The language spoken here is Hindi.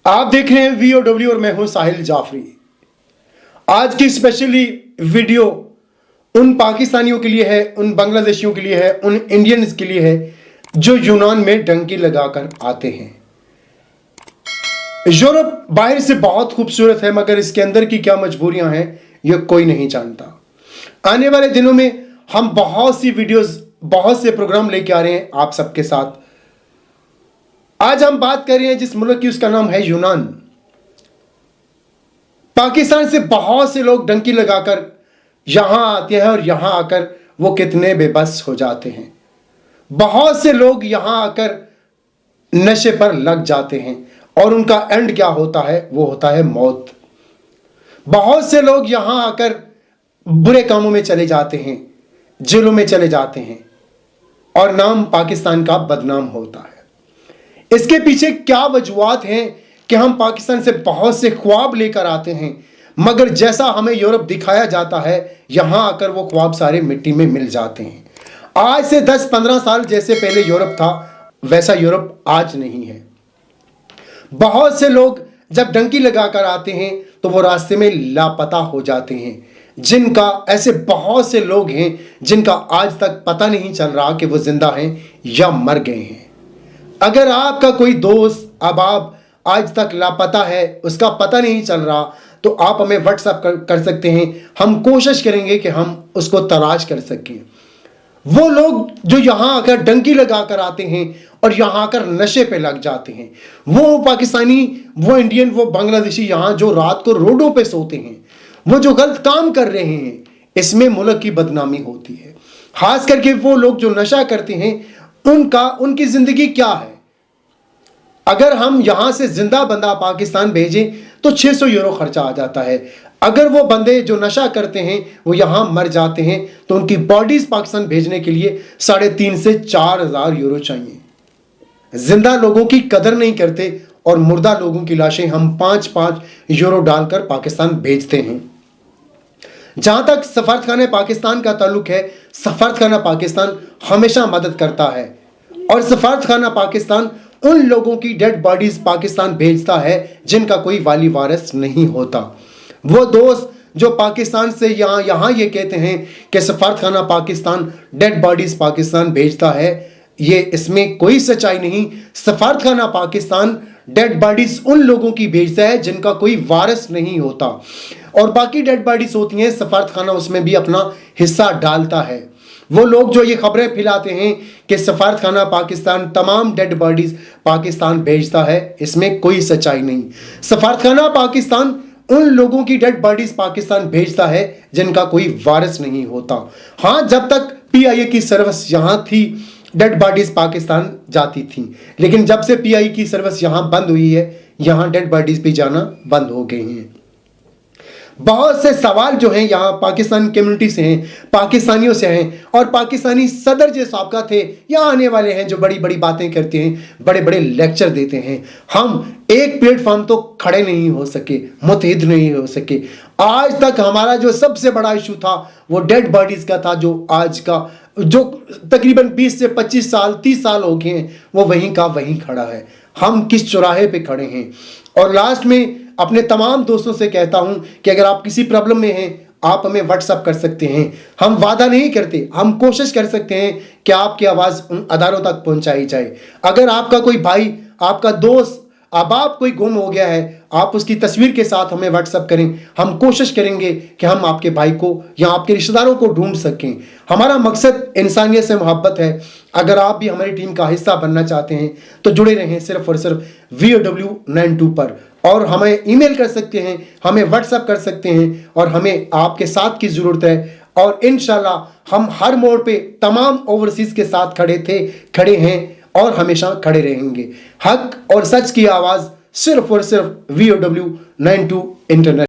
आप देख रहे हैं VOW और मैं हूं साहिल जाफरी। आज की स्पेशली वीडियो उन पाकिस्तानियों के लिए है, उन बांग्लादेशियों के लिए है, उन इंडियंस के लिए है जो यूनान में डंकी लगाकर आते हैं। यूरोप बाहर से बहुत खूबसूरत है, मगर इसके अंदर की क्या मजबूरियां हैं ये कोई नहीं जानता। आने वाले दिनों में हम बहुत सी वीडियोस, बहुत से प्रोग्राम लेके आ रहे हैं आप सबके साथ। आज हम बात कर रहे हैं जिस मुल्क की, उसका नाम है यूनान। पाकिस्तान से बहुत से लोग डंकी लगाकर यहां आते हैं और यहां आकर वो कितने बेबस हो जाते हैं। बहुत से लोग यहां आकर नशे पर लग जाते हैं और उनका एंड क्या होता है? वो होता है मौत। बहुत से लोग यहां आकर बुरे कामों में चले जाते हैं, जेलों में चले जाते हैं और नाम पाकिस्तान का बदनाम होता है। इसके पीछे क्या वजूहात हैं कि हम पाकिस्तान से बहुत से ख्वाब लेकर आते हैं, मगर जैसा हमें यूरोप दिखाया जाता है यहां आकर वो ख्वाब सारे मिट्टी में मिल जाते हैं। आज से 10-15 साल जैसे पहले यूरोप था, वैसा यूरोप आज नहीं है। बहुत से लोग जब डंकी लगाकर आते हैं तो वो रास्ते में लापता हो जाते हैं। जिनका ऐसे बहुत से लोग हैं जिनका आज तक पता नहीं चल रहा कि वो जिंदा हैं या मर गए हैं। अगर आपका कोई दोस्त अहबाब आज तक लापता है, उसका पता नहीं चल रहा, तो आप हमें व्हाट्सएप कर सकते हैं। हम कोशिश करेंगे कि हम उसको तलाश कर सकें। वो लोग जो यहां आकर डंकी लगाकर आते हैं और यहां आकर नशे पे लग जाते हैं, वो पाकिस्तानी, वो इंडियन, वो बांग्लादेशी यहां जो रात को रोडों पे सोते हैं, वो जो गलत काम कर रहे हैं, इसमें मुल्क की बदनामी होती है। खास करके वो लोग जो नशा करते हैं, उनकी जिंदगी क्या है? अगर हम यहां से जिंदा बंदा पाकिस्तान भेजें तो 600 यूरो खर्चा आ जाता है। अगर वो बंदे जो नशा करते हैं वो यहां मर जाते हैं तो उनकी बॉडीज पाकिस्तान भेजने के लिए 3,500 से 4,000 यूरो चाहिए। जिंदा लोगों की कदर नहीं करते और मुर्दा लोगों की लाशें हम 5-5 यूरो डालकर पाकिस्तान भेजते हैं। जहां तक सफारतखाना पाकिस्तान का ताल्लुक है, सफारतखाना पाकिस्तान हमेशा मदद करता है और सफारतखाना पाकिस्तान उन लोगों की डेड बॉडीज पाकिस्तान भेजता है जिनका कोई वाली वारिस नहीं होता। वो दोस्त जो पाकिस्तान से यहां ये कहते हैं कि सफारतखाना पाकिस्तान डेड बॉडीज पाकिस्तान भेजता है, ये इसमें कोई सच्चाई नहीं। सफारतखाना पाकिस्तान डेड बॉडीज उन लोगों की भेजता है जिनका कोई वारिस नहीं होता, और बाकी डेड बॉडीज होती हैं, सफारतखाना उसमें भी अपना हिस्सा डालता है। वो लोग जो ये खबरें फैलाते हैं कि सफारतखाना पाकिस्तान तमाम डेड बॉडीज पाकिस्तान भेजता है, इसमें कोई सच्चाई नहीं। सफारतखाना पाकिस्तान उन लोगों की डेड बॉडीज पाकिस्तान भेजता है जिनका कोई वारिस नहीं होता। हाँ, जब तक PIA की सर्विस यहां थी डेड बॉडीज पाकिस्तान जाती थी, लेकिन जब से PIA की सर्विस यहां बंद हुई है, यहां डेड बॉडीज भी जाना बंद हो गए हैं। बहुत से सवाल जो हैं यहाँ पाकिस्तान कम्युनिटी से हैं, पाकिस्तानियों से हैं, और पाकिस्तानी सदर जो साबका थे यहाँ आने वाले हैं जो बड़ी बड़ी बातें करते हैं, बड़े बड़े लेक्चर देते हैं। हम एक प्लेटफॉर्म तो खड़े नहीं हो सके, मुत्तहिद नहीं हो सके। आज तक हमारा जो सबसे बड़ा इशू था वो डेड बॉडीज का था, जो आज का जो तकरीबन 20 से 25 साल 30 साल हो गए हैं, वो वहीं का वहीं खड़ा है। हम किस चौराहे पे खड़े हैं? और लास्ट में अपने तमाम दोस्तों से कहता हूं कि अगर आप किसी प्रॉब्लम में हैं, आप हमें व्हाट्सएप कर सकते हैं। हम वादा नहीं करते, हम कोशिश कर सकते हैं कि आपकी आवाज़ उन अदारों तक पहुंचाई जाए। अगर आपका कोई भाई, आपका दोस्त, अहबाब कोई गुम हो गया है, आप उसकी तस्वीर के साथ हमें व्हाट्सएप करें। हम कोशिश करेंगे कि हम आपके भाई को या आपके रिश्तेदारों को ढूंढ सकें। हमारा मकसद इंसानियत से मोहब्बत है। अगर आप भी हमारी टीम का हिस्सा बनना चाहते हैं तो जुड़े रहें सिर्फ और सिर्फ VOW92 पर, और हमें ईमेल कर सकते हैं, हमें व्हाट्सएप कर सकते हैं, और हमें आपके साथ की ज़रूरत है। और इंशाल्लाह हम हर मोड़ पे तमाम ओवरसीज़ के साथ खड़े हैं और हमेशा खड़े रहेंगे। हक और सच की आवाज़ सिर्फ और सिर्फ VOW92 इंटरनेट।